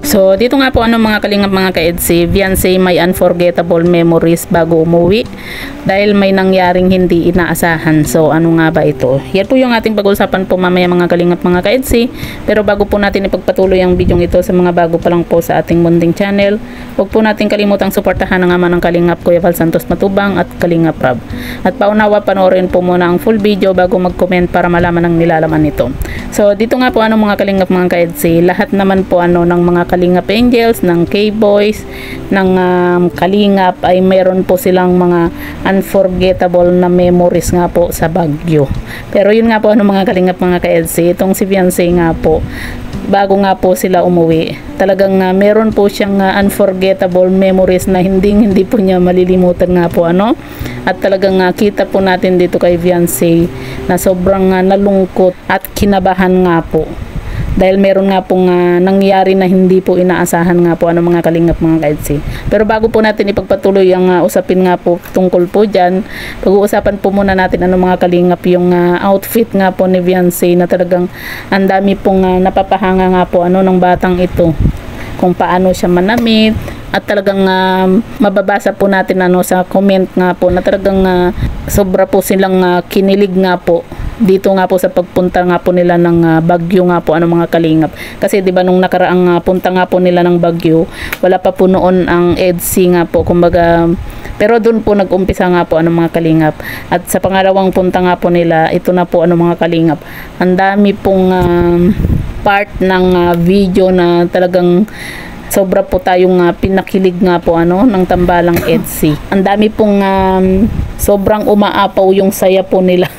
So, dito nga po mga kalingap mga ka-EDC, Viancy may unforgettable memories bago umuwi dahil may nangyaring hindi inaasahan. So, ano nga ba ito? Yan po yung ating pag-usapan po mamaya mga kalingap mga ka-EDC. Pero bago po natin ipagpatuloy ang video ito sa mga bago pa lang po sa ating munting channel, huwag po natin kalimutang suportahan ang ama ng Kalingap Kuya Val Santos Matubang at Kalingap Rab. At paunawa panoorin po muna ang full video bago mag-comment para malaman ang nilalaman nito. So, dito nga po mga kalingap mga ka-EDC, lahat naman po ng mga Kalingap Angels, ng K-Boys, ng Kalingap ay meron po silang mga unforgettable na memories nga po sa Baguio. Pero yun nga po mga Kalingap mga ka-EDC, itong si Viancy nga po, bago nga po sila umuwi, talagang meron po siyang unforgettable memories na hindi po niya malilimutan nga po at talagang kita po natin dito kay Viancy na sobrang nalungkot at kinabahan nga po dahil meron nga pong nangyari na hindi po inaasahan nga po mga kalingap mga ka-EDC. Pero bago po natin ipagpatuloy ang usapin nga po tungkol po dyan, pag-uusapan po muna natin mga kalingap yung outfit nga po ni Viancy na talagang ang dami pong napapahanga nga po ng batang ito, kung paano siya manamit at talagang mababasa po natin sa comment nga po na talagang sobra po silang kinilig nga po dito nga po sa pagpunta nga po nila ng Baguio nga po mga kalingap. Kasi 'di ba nung nakaraang punta nga po nila ng Baguio, wala pa po noon ang EDC nga po, kumbaga, pero doon po nag-umpisa nga po mga kalingap. At sa pangalawang punta nga po nila, ito na po mga kalingap. Ang dami pong part ng video na talagang sobra po tayong pinakilig nga po ng tambalang EDC. Ang dami pong sobrang umaapaw yung saya po nila.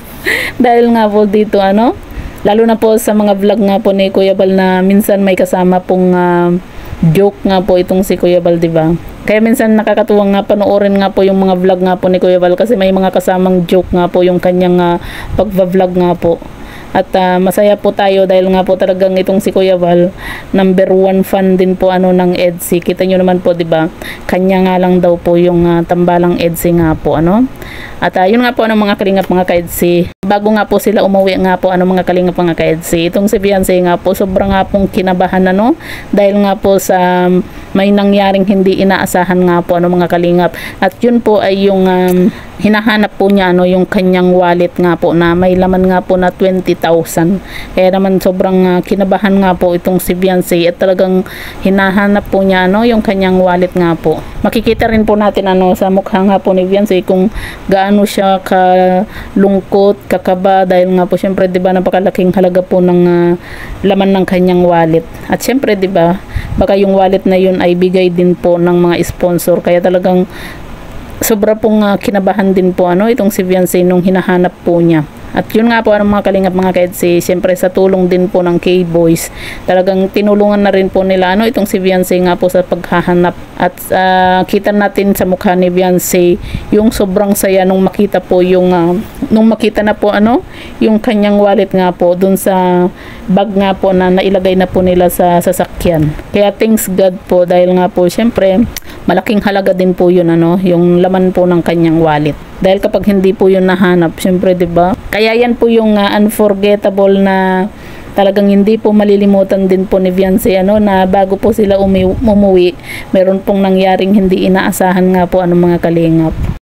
Dahil nga po dito lalo na po sa mga vlog nga po ni Kuya Val na minsan may kasama pong joke nga po itong si Kuya Val, diba? Kaya minsan nakakatuwang nga panoorin nga po yung mga vlog nga po ni Kuya Val kasi may mga kasamang joke nga po yung kanyang pagva-vlog nga po. At masaya po tayo dahil nga po talagang itong si Kuya Val, number 1 fan din po ng EDC. Kita nyo naman po, diba? Kanya nga lang daw po yung tambalang EDC nga po At yun nga po mga kalingap mga ka-EDC, bago nga po sila umuwi nga po mga kalingap mga ka-EDC, itong si Viancy nga po sobrang nga pong kinabahan dahil nga po sa may nangyaring hindi inaasahan nga po mga kalingap. At yun po ay yung hinahanap po niya yung kanyang wallet nga po na may laman nga po na 20,000. Kaya naman sobrang kinabahan nga po itong si Viancy at talagang hinahanap po niya yung kanyang wallet nga po. Makikita rin po natin sa mukha nga po ni Viancy kung gaano siya kalungkot, kakaba dahil nga po syempre 'di ba napakalaking halaga po ng laman ng kanyang wallet. At syempre 'di ba baka yung wallet na yun ay bigay din po ng mga sponsor, kaya talagang sobra pong kinabahan din po itong si Viancy nung hinahanap po niya. At yun nga po mga kalingap mga ka-EDC, siyempre sa tulong din po ng K-Boys, talagang tinulungan na rin po nila itong si Viancy nga po sa paghahanap. At kita natin sa mukha ni Viancy yung sobrang saya nung makita po yung nung makita na po yung kanyang wallet nga po dun sa bag nga po na nailagay na po nila sa sasakyan. Kaya thanks God po dahil nga po siyempre malaking halaga din po yun yung laman po ng kanyang wallet. Dahil kapag hindi po yun nahanap, syempre 'di ba? Kaya yan po yung unforgettable na talagang hindi po malilimutan din po ni Viancy na bago po sila umuwi, meron pong nangyaring hindi inaasahan nga po mga kalingap.